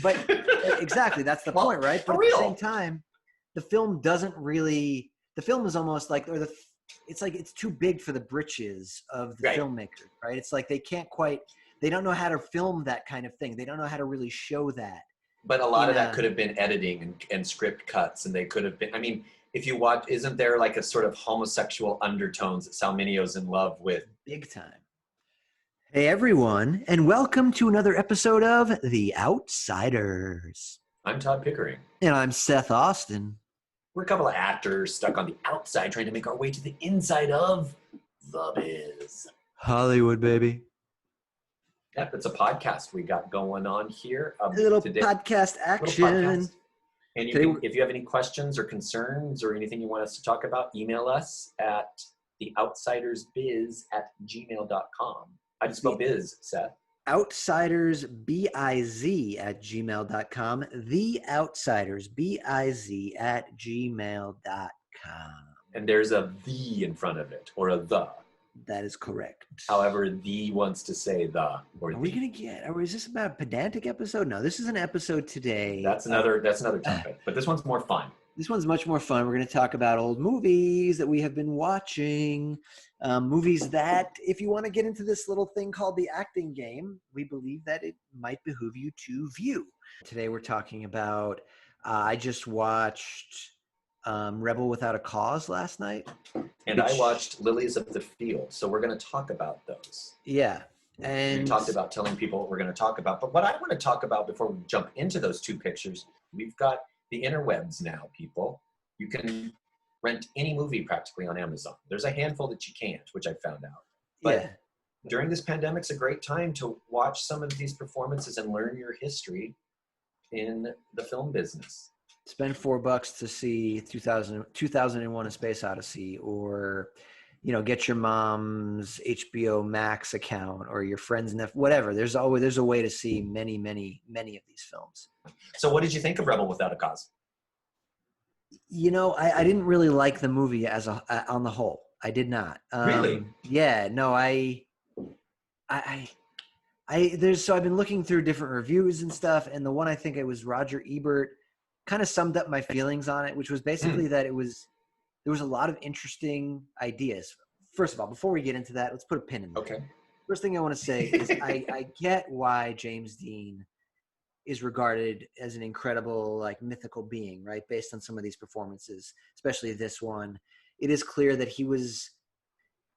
But exactly, that's the point, right? But at the same time, the film is almost like, it's like it's too big for the britches of the filmmaker, right? It's like they don't know how to film that kind of thing. They don't know how to really show that. But a lot of that could have been editing and script cuts, and they could have been, I mean, if you watch, isn't there like a sort of homosexual undertones that Sal Minio's in love with? Big time. Hey everyone, and welcome to another episode of The Outsiders. I'm Todd Pickering. And I'm Seth Austin. We're a couple of actors stuck on the outside trying to make our way to the inside of the biz. Hollywood, baby. Yep, it's a podcast we got going on here. A little podcast action. And if you have any questions or concerns or anything you want us to talk about, email us at theoutsidersbiz@gmail.com. How do you spell biz, Seth? Outsidersbiz@gmail.com. Theoutsidersbiz@gmail.com. And there's a the in front of it, or a the. That is correct. However, the wants to say the. Or Are we going to get, or is this about a pedantic episode? No, this is an episode today. That's another topic, but this one's more fun. This one's much more fun. We're going to talk about old movies that we have been watching. Movies that, if you want to get into this little thing called the acting game, we believe that it might behoove you to view. Today we're talking about, I just watched Rebel Without a Cause last night. And I watched Lilies of the Field. So we're going to talk about those. Yeah. And we talked about telling people what we're going to talk about. But what I want to talk about before we jump into those two pictures, we've got the interwebs now, people. You can rent any movie practically on Amazon. There's a handful that you can't, which I found out. But during this pandemic, it's a great time to watch some of these performances and learn your history in the film business. Spend $4 to see 2001: A Space Odyssey, or, get your mom's HBO Max account or your friend's whatever. There's a way to see many of these films. So what did you think of Rebel Without a Cause? I didn't really like the movie on the whole. I did not. Really? Yeah, no, I've been looking through different reviews and stuff, and the one I think it was Roger Ebert kind of summed up my feelings on it, which was basically that there was a lot of interesting ideas. First of all, before we get into that, let's put a pin in there. Okay. First thing I want to say is I get why James Dean is regarded as an incredible, mythical being, right? Based on some of these performances, especially this one. It is clear that he was,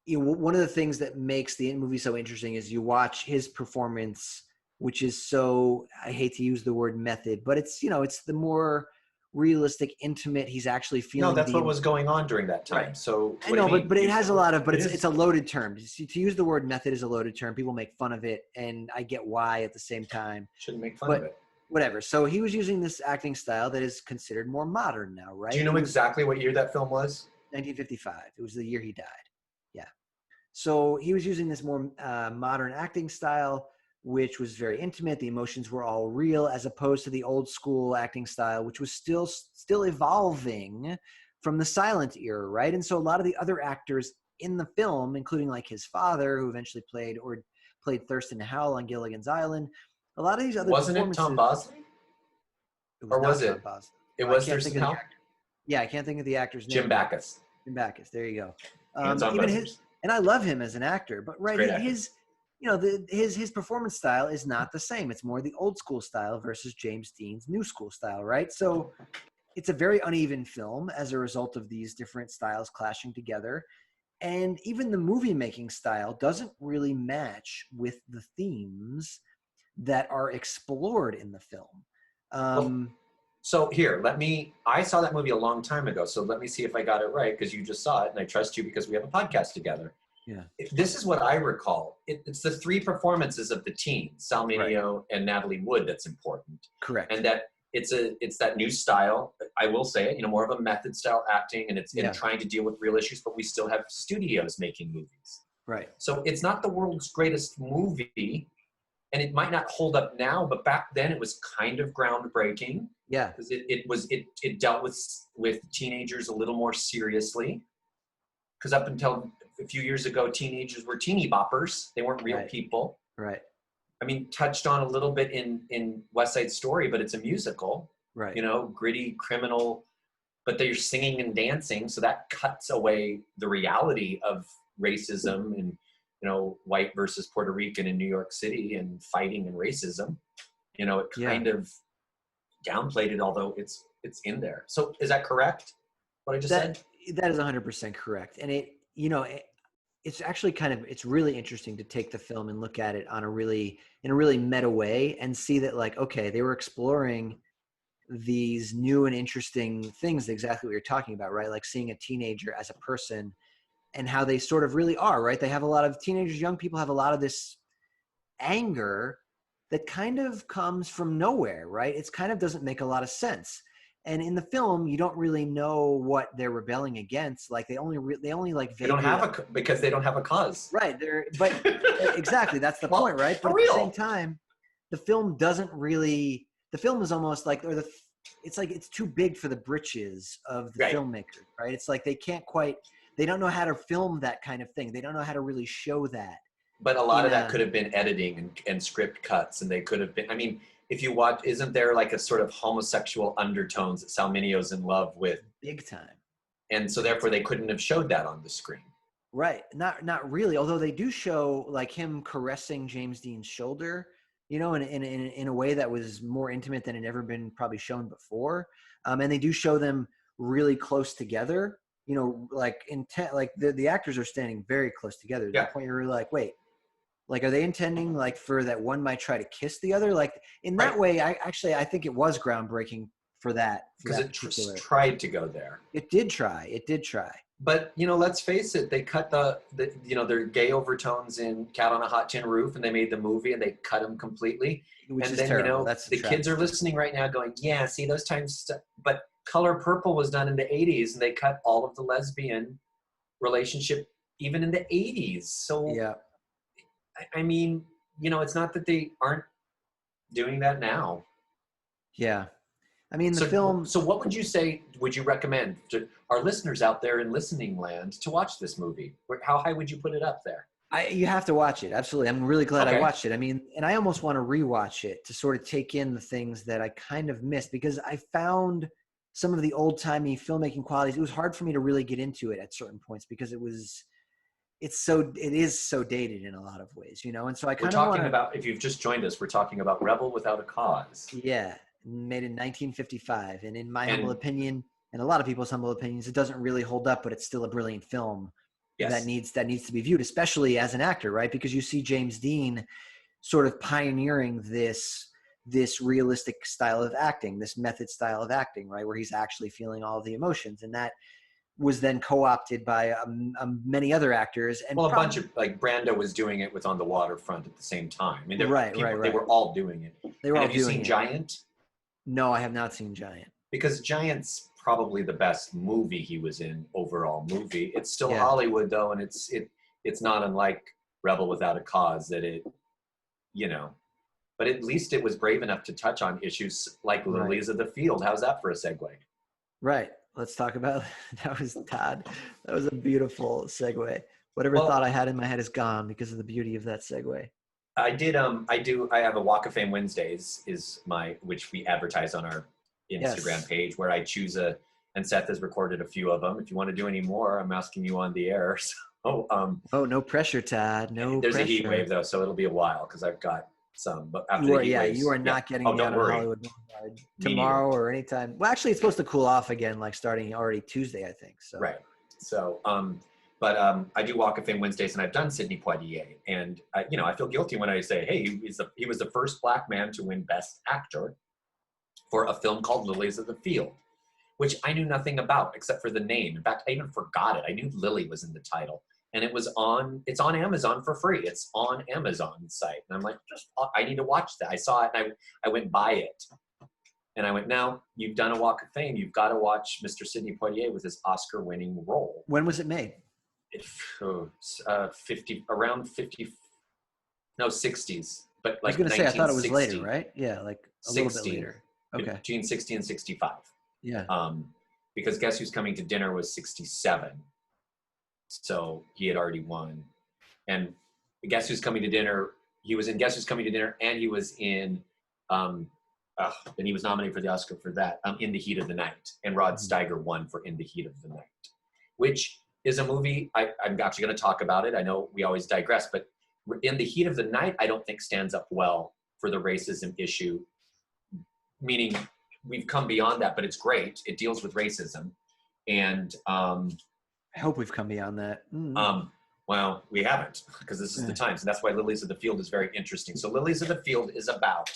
one of the things that makes the movie so interesting is you watch his performance, which is so, I hate to use the word method, but it's, it's the more realistic, intimate. He's actually feeling. No, that's what was going on during that time. Right. So I know, but it has a lot of, but it's a loaded term. To use the word method is a loaded term. People make fun of it, and I get why at the same time. Shouldn't make fun of it. Whatever. So he was using this acting style that is considered more modern now, right? Do you know exactly what year that film was? 1955. It was the year he died. Yeah. So he was using this more modern acting style, which was very intimate. The emotions were all real, as opposed to the old school acting style, which was still evolving from the silent era, right? And so a lot of the other actors in the film, including his father, who eventually played Thurston Howell on Gilligan's Island, a lot of these other wasn't it Tom Bosley? Or was it? It was Thurston Howell? Yeah, I can't think of the actor's name. Jim Backus. Jim Backus. There you go. And I love him as an actor, but his performance style is not the same. It's more the old school style versus James Dean's new school style, right? So it's a very uneven film as a result of these different styles clashing together. And even the movie making style doesn't really match with the themes that are explored in the film. So here, I saw that movie a long time ago, so let me see if I got it right, because you just saw it, and I trust you because we have a podcast together. Yeah. This is what I recall. It's the three performances of the teens, Sal Minio and Natalie Wood, that's important. Correct. And that it's that new style. I will say it, more of a method style acting, and it's in trying to deal with real issues, but we still have studios making movies. Right. So it's not the world's greatest movie, and it might not hold up now, but back then it was kind of groundbreaking. Yeah. Because it dealt with teenagers a little more seriously. Because up until a few years ago, teenagers were teeny boppers. They weren't real people. Right. I mean, touched on a little bit in West Side Story, but it's a musical, Right. you know, gritty criminal, but they're singing and dancing. So that cuts away the reality of racism and, you know, white versus Puerto Rican in New York City and fighting and racism. You know, it Yeah. kind of downplayed it, although it's in there. So is that correct? What I just said? That is 100% correct. And it, you know, it's actually it's really interesting to take the film and look at it in a really meta way and see that, like, okay, they were exploring these new and interesting things, exactly what you're talking about, right? Like seeing a teenager as a person and how they sort of really are, right? They have a lot of teenagers, young people have a lot of this anger that kind of comes from nowhere, right? It's kind of doesn't make a lot of sense. And in the film, you don't really know what they're rebelling against. Like they only like They don't vaguely, have because they don't have a cause. right. But exactly, that's the point, right? But For at the real. same time, the film doesn't really. The film is almost like, it's like it's too big for the britches of the filmmaker, right? It's like they can't quite. They don't know how to film that kind of thing. They don't know how to really show that. But a lot of that could have been editing and script cuts, and they could have been. I mean, if you watch, isn't there like a sort of homosexual undertones that Sal Minio's in love with? Big time. And so therefore they couldn't have showed that on the screen. Right. Not really. Although they do show like him caressing James Dean's shoulder, you know, in a way that was more intimate than had ever been probably shown before. And they do show them really close together, you know, like like the actors are standing very close together. To the point where you're like, wait, like, are they intending like for that one might try to kiss the other? Like in that way, I think it was groundbreaking for that. Because it tried to go there. It did try. But, you know, let's face it, they cut the you know, their gay overtones in Cat on a Hot Tin Roof, and they made the movie and they cut them completely. Which and is then, terrible. You know, that's the kids are listening right now going, yeah, see those times. But Color Purple was done in the 80s, and they cut all of the lesbian relationship even in the 80s. So, yeah. I mean, you know, it's not that they aren't doing that now. Yeah. I mean, the film. So what would you say, would you recommend to our listeners out there in listening land to watch this movie? How high would you put it up there? You have to watch it. Absolutely. I'm really glad I watched it. I mean, and I almost want to rewatch it to sort of take in the things that I kind of missed, because I found some of the old timey filmmaking qualities. It was hard for me to really get into it at certain points because it is so dated in a lot of ways, you know? And so I kind of We're talking about, if you've just joined us, we're talking about Rebel Without a Cause. Yeah. Made in 1955. And in my humble opinion, and a lot of people's humble opinions, it doesn't really hold up, but it's still a brilliant film that needs to be viewed, especially as an actor, right? Because you see James Dean sort of pioneering this realistic style of acting, this method style of acting, right? Where he's actually feeling all of the emotions. And that was then co-opted by many other actors. And a bunch of, like, Brando was doing it with On the Waterfront at the same time. I mean, they were all doing it. Have you seen Giant? No, I have not seen Giant. Because Giant's probably the best movie he was in, overall movie. It's still Hollywood though, and it's not unlike Rebel Without a Cause that it, you know, but at least it was brave enough to touch on issues like Lilies of the Field. How's that for a segue? Right. Let's talk about that. Was Todd. That was a beautiful segue. Whatever thought I had in my head is gone because of the beauty of that segue. I have a Walk of Fame Wednesdays which we advertise on our Instagram page, where I choose and Seth has recorded a few of them. If you want to do any more, I'm asking you on the air. So, no pressure, Todd. There's a heat wave though, so it'll be a while because I've got some. But after you are not getting out of Hollywood Boulevard tomorrow or anytime. Well, actually, it's supposed to cool off again, like starting already Tuesday, I think. So right. So, but I do Walk of Fame Wednesdays, and I've done Sidney Poitier, and I feel guilty when I say, hey, he was the first Black man to win Best Actor for a film called Lilies of the Field, which I knew nothing about except for the name. In fact, I even forgot it. I knew Lily was in the title, and it's on Amazon for free. It's on Amazon's site, and I'm like, I need to watch that. I saw it, and I went by it. And I went, now you've done a Walk of Fame. You've got to watch Mr. Sidney Poitier with his Oscar-winning role. When was it made? Around 50, no, 60s, but like I was going to say, I thought it was later, right? Yeah, like a 60, little bit later. Okay. Between 60 and 65. Yeah. Because Guess Who's Coming to Dinner was 67. So he had already won. And Guess Who's Coming to Dinner, he was in Guess Who's Coming to Dinner, and he was in, and he was nominated for the Oscar for that, In the Heat of the Night. And Rod Steiger won for In the Heat of the Night, which is a movie, I'm actually going to talk about it. I know we always digress, but In the Heat of the Night, I don't think stands up well for the racism issue, meaning we've come beyond that, but it's great. It deals with racism. And I hope we've come beyond that. well, we haven't, because this is the times, and that's why Lilies of the Field is very interesting. So Lilies of the Field is about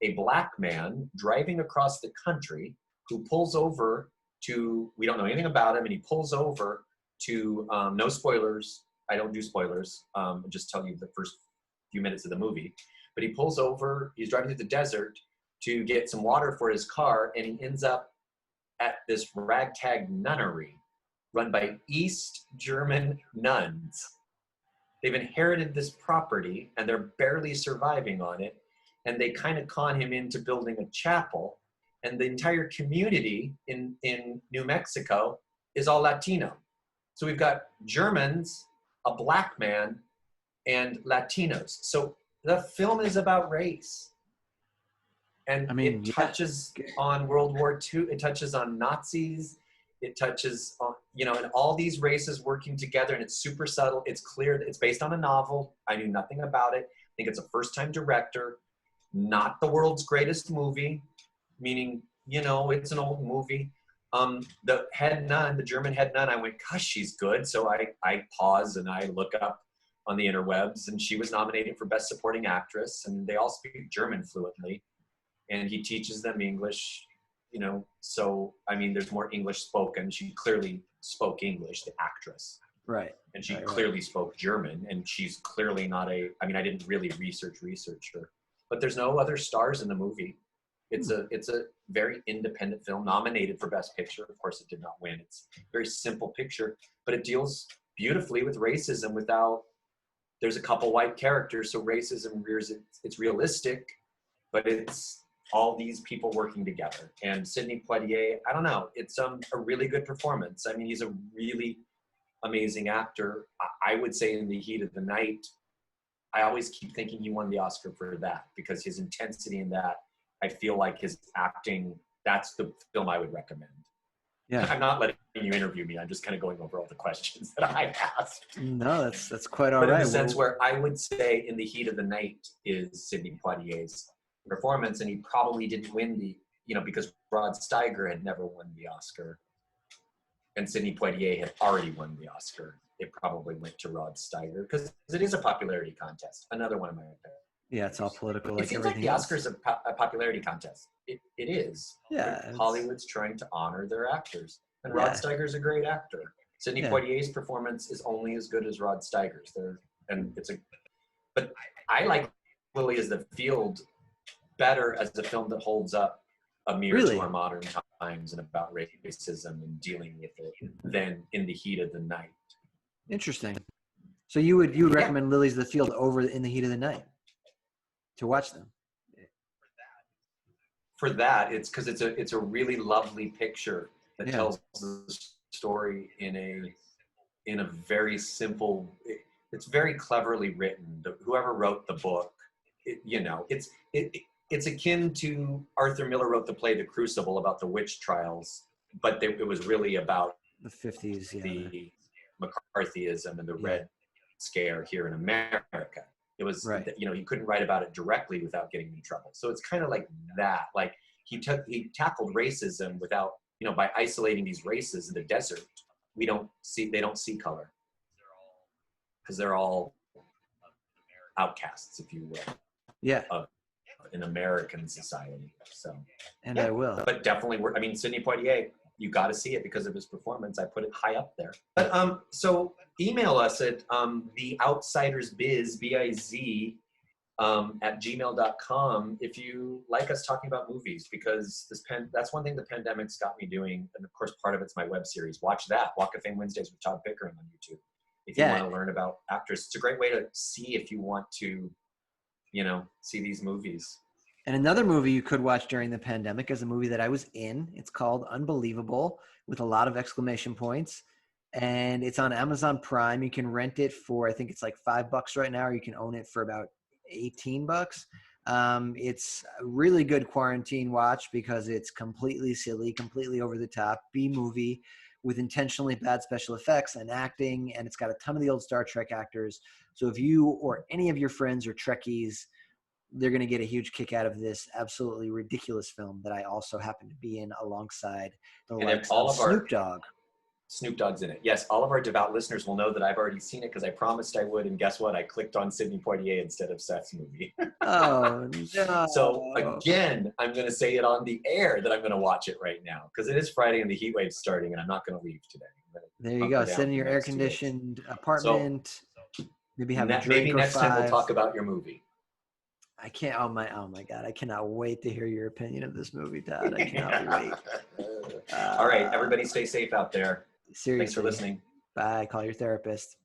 a black man driving across the country who pulls over to, we don't know anything about him, and he pulls over to, no spoilers, I don't do spoilers, I'll just tell you the first few minutes of the movie, but he pulls over, he's driving through the desert to get some water for his car, and he ends up at this ragtag nunnery run by East German nuns. They've inherited this property and they're barely surviving on it. And they kind of con him into building a chapel. And the entire community in New Mexico is all Latino. So we've got Germans, a black man, and Latinos. So the film is about race. And it touches on World War II. It touches on Nazis. It touches on, and all these races working together, and it's super subtle. It's clear that it's based on a novel. I knew nothing about it. I think it's a first-time director, not the world's greatest movie, meaning, it's an old movie. The head nun, the German head nun, I went, gosh, she's good. So I pause and I look up on the interwebs, and she was nominated for Best Supporting Actress, and they all speak German fluently, and he teaches them English. So, there's more English spoken. She clearly spoke English, the actress. Right. And she clearly spoke German, and she's clearly not I didn't really research her, but there's no other stars in the movie. It's a very independent film, nominated for Best Picture. Of course, it did not win. It's a very simple picture, but it deals beautifully with racism without, there's a couple white characters, so racism it's realistic, but it's all these people working together. And Sidney Poitier, I don't know, it's a really good performance. He's a really amazing actor. I would say In the Heat of the Night, I always keep thinking he won the Oscar for that, because his intensity in that, I feel like his acting, that's the film I would recommend. Yeah. I'm not letting you interview me. I'm just kind of going over all the questions that I asked. No, that's quite all right. In the sense where I would say In the Heat of the Night is Sidney Poitier's performance, and he probably didn't win because Rod Steiger had never won the Oscar, and Sidney Poitier had already won the Oscar. It probably went to Rod Steiger because it is a popularity contest. Another one of my favorites. Yeah, it's all political. It seems like the Oscars a popularity contest. It is. Yeah. Hollywood's trying to honor their actors, and Rod Steiger's a great actor. Sidney Poitier's performance is only as good as Rod Steiger's. But I like Lily as the Field better as a film that holds up a mirror to our modern times and about racism and dealing with it than In the Heat of the Night. Interesting. So you would recommend Lilies of the Field over In the Heat of the Night to watch them? For that, it's because it's a really lovely picture that tells the story in a very simple. It's very cleverly written. Whoever wrote the book, it's akin to Arthur Miller wrote the play The Crucible about the witch trials, but it was really about the 50s, the McCarthyism and the Red Scare here in America. It was, you couldn't write about it directly without getting in trouble. So it's kind of like that. Like he tackled racism without, by isolating these races in the desert. They don't see color because they're all outcasts, if you will. Yeah. In American society. So. And I will. But definitely, Sidney Poitier, you got to see it because of his performance. I put it high up there. But so email us at theoutsidersbiz, B-I-Z, at gmail.com if you like us talking about movies, because that's one thing the pandemic's got me doing. And of course, part of it's my web series. Watch that, Walk of Fame Wednesdays with Todd Pickering on YouTube. If you want to learn about actors, it's a great way to see if you want to, see these movies. And another movie you could watch during the pandemic is a movie that I was in. It's called Unbelievable, with a lot of exclamation points. And it's on Amazon Prime. You can rent it for, I think it's like $5 right now, or you can own it for about $18. It's a really good quarantine watch because it's completely silly, completely over the top B movie with intentionally bad special effects and acting, and it's got a ton of the old Star Trek actors. So if you or any of your friends are Trekkies, they're going to get a huge kick out of this absolutely ridiculous film that I also happen to be in alongside the likes of Snoop Dogg. Snoop Dogg's in it. Yes, all of our devout listeners will know that I've already seen it because I promised I would, and guess what? I clicked on Sidney Poitier instead of Seth's movie. Oh, no. So again, I'm going to say it on the air that I'm going to watch it right now because it is Friday and the heat wave's starting, and I'm not going to leave today. There you go. Sit in your air-conditioned apartment. So, maybe have a drink maybe or next time we'll 5. talk about your movie. I can't. Oh my God! I cannot wait to hear your opinion of this movie, Todd. I cannot wait. All right, everybody, stay safe out there. Seriously. Thanks for listening. Bye. Call your therapist.